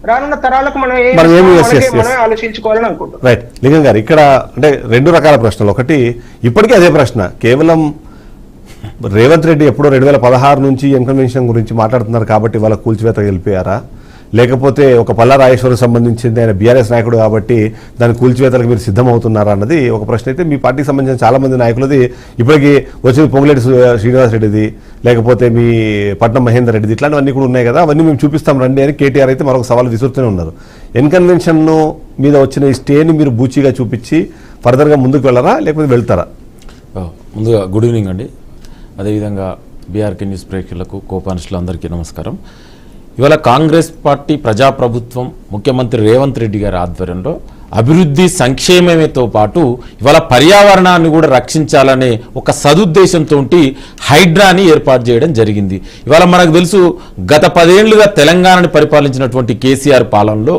రానున్న తరాలకు మనం ఆలోచించుకోవాలని అనుకుంటున్నాం. రైట్. లింగం గారు, ఇక్కడ అంటే రెండు రకాల ప్రశ్నలు. ఒకటి, ఇప్పటికీ అదే ప్రశ్న, కేవలం రేవంత్ రెడ్డి ఎప్పుడో 2016 నుంచి ఎన్కన్వెన్షన్ గురించి మాట్లాడుతున్నారు కాబట్టి వాళ్ళ కూల్చివేత వెళ్ళిపోయారా, లేకపోతే ఒక పల్లా రాజేశ్వరికి సంబంధించింది ఆయన బీఆర్ఎస్ నాయకుడు కాబట్టి దాని కూల్చివేతలకు మీరు సిద్ధమవుతున్నారా అన్నది ఒక ప్రశ్న. అయితే మీ పార్టీకి సంబంధించిన చాలా మంది నాయకులది ఇప్పటికీ వచ్చింది పొంగులేటి శ్రీనివాస్ రెడ్డిది, లేకపోతే మీ పట్నం మహేందర్ రెడ్డిది, ఇట్లాంటివన్నీ కూడా ఉన్నాయి కదా, అవన్నీ మేము చూపిస్తాం రండి అని కేటీఆర్ అయితే మరొక సవాల్ విసురుతూనే ఉన్నారు. ఎన్కన్వెన్షన్ మీద వచ్చిన ఈ స్టేని మీరు బూచిగా చూపించి ఫర్దర్గా ముందుకు వెళ్ళరా లేకపోతే వెళ్తారా? ముందుగా గుడ్ ఈవినింగ్ అండి. అదేవిధంగా బీఆర్కే న్యూస్ ప్రేక్షకులకు కోపానిస్టులు అందరికీ నమస్కారం. ఇవాళ కాంగ్రెస్ పార్టీ ప్రజాప్రభుత్వం ముఖ్యమంత్రి రేవంత్ రెడ్డి గారి ఆధ్వర్యంలో అభివృద్ధి సంక్షేమమేతో పాటు ఇవాళ పర్యావరణాన్ని కూడా రక్షించాలనే ఒక సదుద్దేశంతో హైడ్రాని ఏర్పాటు చేయడం జరిగింది. ఇవాళ మనకు తెలుసు, గత 10 ఏళ్లుగా తెలంగాణని పరిపాలించినటువంటి కేసీఆర్ పాలనలో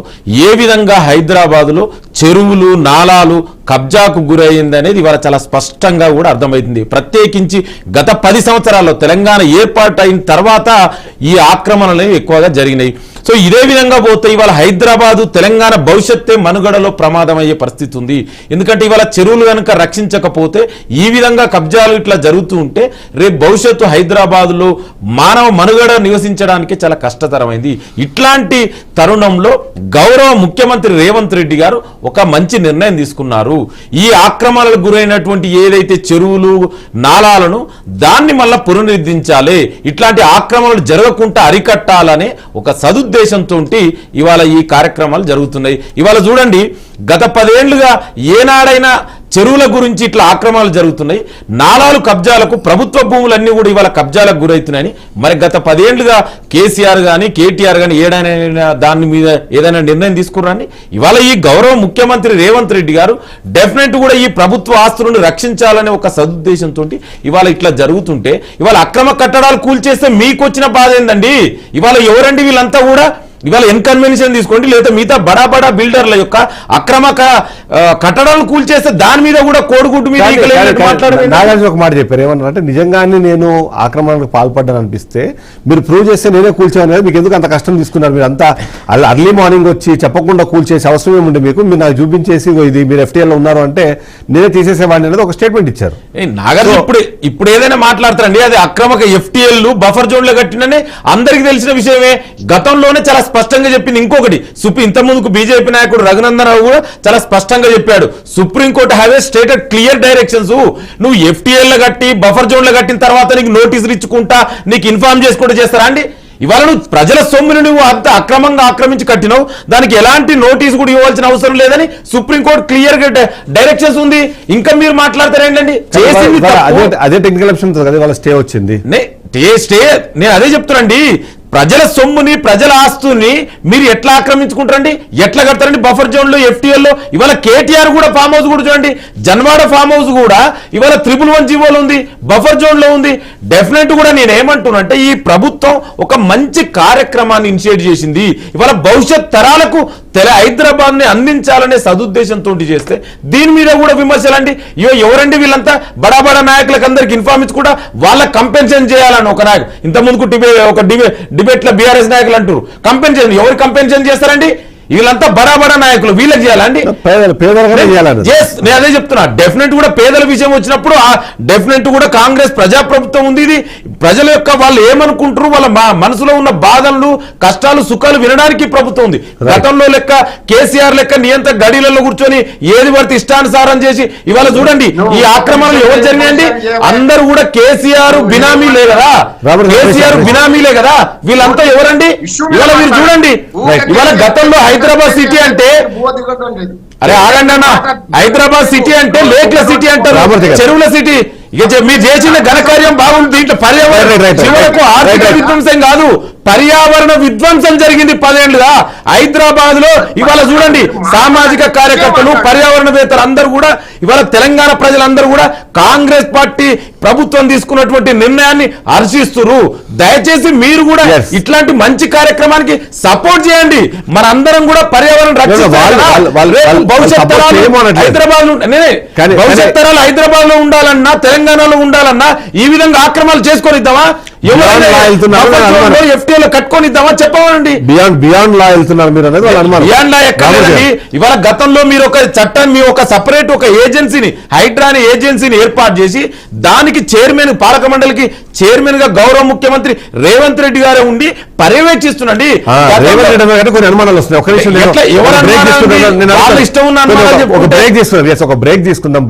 ఏ విధంగా హైదరాబాదులో చెరువులు నాలాలు కబ్జాకు గురైంది అనేది ఇవాళ చాలా స్పష్టంగా కూడా అర్థమవుతుంది. ప్రత్యేకించి గత 10 సంవత్సరాల్లో తెలంగాణ ఏర్పాటు అయిన తర్వాత ఈ ఆక్రమణలు ఎక్కువగా జరిగినాయి. సో ఇదే విధంగా పోతే ఇవాళ హైదరాబాదు తెలంగాణ భవిష్యత్తే మనుగడలో ప్రమాదం అయ్యే పరిస్థితి ఉంది. ఎందుకంటే ఇవాళ చెరువులు కనుక రక్షించకపోతే ఈ విధంగా కబ్జాలు ఇట్లా జరుగుతూ ఉంటే రేపు భవిష్యత్తు హైదరాబాదులో మానవ మనుగడ నివసించడానికి చాలా కష్టతరమైంది. ఇట్లాంటి తరుణంలో గౌరవ ముఖ్యమంత్రి రేవంత్ రెడ్డి గారు ఒక మంచి నిర్ణయం తీసుకున్నారు. ఈ ఆక్రమణలకు గురైనటువంటి ఏదైతే చెరువులు నాలాలను దాన్ని మళ్ళా పునరుద్ధరించాలి, ఇట్లాంటి ఆక్రమణలు జరగకుండా అరికట్టాలనే ఒక సదుద్దేశంతో ఇవాళ ఈ కార్యక్రమాలు జరుగుతున్నాయి. ఇవాళ చూడండి, గత 10 ఏళ్లుగా ఏనాడైనా చెరువుల గురించి ఇట్లా ఆక్రమణలు జరుగుతున్నాయి, నాలాలు కబ్జాలకు, ప్రభుత్వ భూములన్నీ కూడా ఇవాళ కబ్జాలకు గురవుతున్నాయని మరి గత 10 ఏళ్లుగా కేసీఆర్ కానీ కేటీఆర్ కానీ ఏదైనా దాని మీద ఏదైనా నిర్ణయం తీసుకున్నారని ఇవాళ ఈ గౌరవ ముఖ్యమంత్రి రేవంత్ రెడ్డి గారు డెఫినెట్ కూడా ఈ ప్రభుత్వ ఆస్తులను రక్షించాలనే ఒక సదుద్దేశంతో ఇవాళ ఇట్లా జరుగుతుంటే ఇవాళ అక్రమ కట్టడాలు కూల్చేస్తే మీకు వచ్చిన బాధ ఏందండి? ఇవాళ ఎవరండి వీళ్ళంతా కూడా? ఇవాళ ఎన్కన్వెన్షన్ తీసుకోండి, లేదా మిగతా బడా బడా బిల్డర్ల యొక్క అక్రమ కట్టడాలను కూల్చేస్తే దాని మీద కూడా కోడిగుడ్డు మీద నాగార్జున ఒక మాట చెప్పారు, ఏమన్నారంటే నిజంగానే నేను ఆక్రమణకు పాల్పడ్డాను అనిపిస్తే మీరు ప్రూవ్ చేస్తే నేనే కూల్చాను కదా, మీకు ఎందుకు అంత కష్టం తీసుకున్నారు? మీరు అంతా అర్లీ మార్నింగ్ వచ్చి చెప్పకుండా కూల్చేసే అవసరం ఏముంది మీకు? మీరు నాకు చూపించేసి ఇది మీరు FTL లో ఉన్నారు అంటే నేనే తీసేసేవాడిని అనేది ఒక స్టేట్మెంట్ ఇచ్చారు. నాగార్జున ఇప్పుడు ఏదైనా మాట్లాడతారండి, అది అక్రమక FTL బఫర్ జోన్ లో కట్టిననే అందరికి తెలిసిన విషయమే. గతంలోనే చాలా స్పష్టంగా చెప్పింది. ఇంకొకటి, ఇంతకుముందుకు బీజేపీ నాయకుడు రఘునందన్ రావు కూడా చాలా స్పష్టంగా చెప్పాడు, supreme court have stated clear directions. నువ్వు FTL లో కట్టి బఫర్ జోన్ లో కట్టిన తర్వాత నీకు నోటీసులు ఇచ్చుకుంటా నీకు ఇన్ఫార్మ్ చేసుకుంటూ చేస్తారా అండి? ఇవాళ నువ్వు ప్రజల సొమ్మును నువ్వు అంత అక్రమంగా ఆక్రమించి కట్టినావు, దానికి ఎలాంటి నోటీసు కూడా ఇవ్వాల్సిన అవసరం లేదని సుప్రీంకోర్టు క్లియర్ గా డైరెక్షన్స్ ఉంది. ఇంకా మీరు మాట్లాడతారేంటండి? అదే టెక్నికల్ ఆప్షన్ వాళ్ళ స్టే వచ్చింది. స్టే నేను అదే చెప్తానండి, ప్రజల సొమ్ముని ప్రజల ఆస్తుని మీరు ఎట్లా ఆక్రమించుకుంటారండి? ఎట్లా కడతారండి? బఫర్ జోన్ లో FTL లో ఇవాళ కేటీఆర్ కూడా ఫామ్ హౌస్ కూడా చూడండి, జన్వాడ ఫామ్ హౌస్ కూడా ఇవాళ 111 జీవోలో ఉంది, బఫర్ జోన్ లో ఉంది. డెఫినెట్ కూడా నేను ఏమంటున్నానంటే ఈ ప్రభుత్వం ఒక మంచి కార్యక్రమాన్ని ఇనిషియేట్ చేసింది. ఇవాళ భవిష్యత్ తరాలకు హైదరాబాద్ ని అందించాలనే సదుద్దేశంతో చేస్తే దీని మీద కూడా విమర్శలండి. ఎవరండి వీళ్ళంతా? బడా బడా నాయకులకు అందరికి ఇన్ఫార్మ్ ఇచ్చి కూడా వాళ్ళకి కంపెన్సేషన్ చేయాలని ఒక నాయకు ఇంత ముందుకు డిబేట్ లో బీఆర్ఎస్ నాయకులు అంటారు కంపెన్సేషన్. ఎవరు కంపెన్సేషన్ చేస్తారండి? వీళ్ళంతా బడా బడా నాయకులు, వీళ్ళకి చేయాలండి. నేను అదే చెప్తున్నా, డెఫినెట్ కూడా పేదల విషయం వచ్చినప్పుడు డెఫినెట్ కూడా కాంగ్రెస్ ప్రజాప్రభుత్వం ఉంది. ఇది ప్రజల యొక్క వాళ్ళు ఏమనుకుంటారు, వాళ్ళ మనసులో ఉన్న బాధలు కష్టాలు సుఖాలు వినడానికి ప్రభుత్వం ఉంది. గతంలో లెక్క కేసీఆర్ లెక్క నియంత్రణ గడిలలో కూర్చొని ఏది పడితే ఇష్టానుసారం చేసి ఇవాళ చూడండి ఈ ఆక్రమణలు ఎవరు జరిగాయండి? అందరూ కూడా కేసీఆర్ బినామీలే కదా, కేసీఆర్ బినామీలే కదా. వీళ్ళంతా ఎవరండి? ఇవాళ మీరు చూడండి, ఇవాళ గతంలో హైదరాబాద్ సిటీ అంటే అరే ఆగండి అన్న, హైదరాబాద్ సిటీ అంటే లేక్ల సిటీ అంటారు, చెరువుల సిటీ. ఇక మీరు చేసిన ఘనకార్యం బాగుంది. దీంట్లో పర్యావరణ చివరకు ఆర్థిక విధ్వంసం కాదు, పర్యావరణ విధ్వంసం జరిగింది 10 ఏళ్లుగా హైదరాబాద్ లో. ఇవాళ చూడండి సామాజిక కార్యకర్తలు పర్యావరణవేత్తలు అందరూ కూడా ఇవాళ తెలంగాణ ప్రజలందరూ కూడా కాంగ్రెస్ పార్టీ ప్రభుత్వం తీసుకున్నటువంటి నిర్ణయాన్ని హర్షిస్తున్నారు. దయచేసి మీరు కూడా ఇట్లాంటి మంచి కార్యక్రమానికి సపోర్ట్ చేయండి. మనందరం కూడా పర్యావరణ రక్షించాలి. భవిష్యత్ తరాలు హైదరాబాద్ లో ఉండాలన్నా తెలంగాణలో ఉండాలన్నా ఈ విధంగా ఆక్రమణలు చేసుకొనిద్దామా? ఎఫ్టీఏలో కట్టుకొని ఇద్దామా చెప్పమండి. బియాండ్ లా వెళ్తున్నారు మీరు అనేది వాళ్ళ అనుమానం. బియాండ్ లా ఎక్కలేదండి. ఇవాళ గతంలో మీరు ఒక చట్టాన్ని మీ ఒక సపరేట్ ఒక ఏజెన్సీని హైడ్రాని ఏజెన్సీని ఏర్పాటు చేసి దానికి చైర్మన్ పాలక మండలికి చైర్మన్ గా గౌరవ ముఖ్యమంత్రి రేవంత్ రెడ్డి గారే ఉండి పర్యవేక్షిస్తుండండి. కొన్ని అనుమానాలు వస్తున్నాయి. ఒక నిమిషం, ఇష్టం ఉన్న ఒక బ్రేక్ తీసుకుందాం.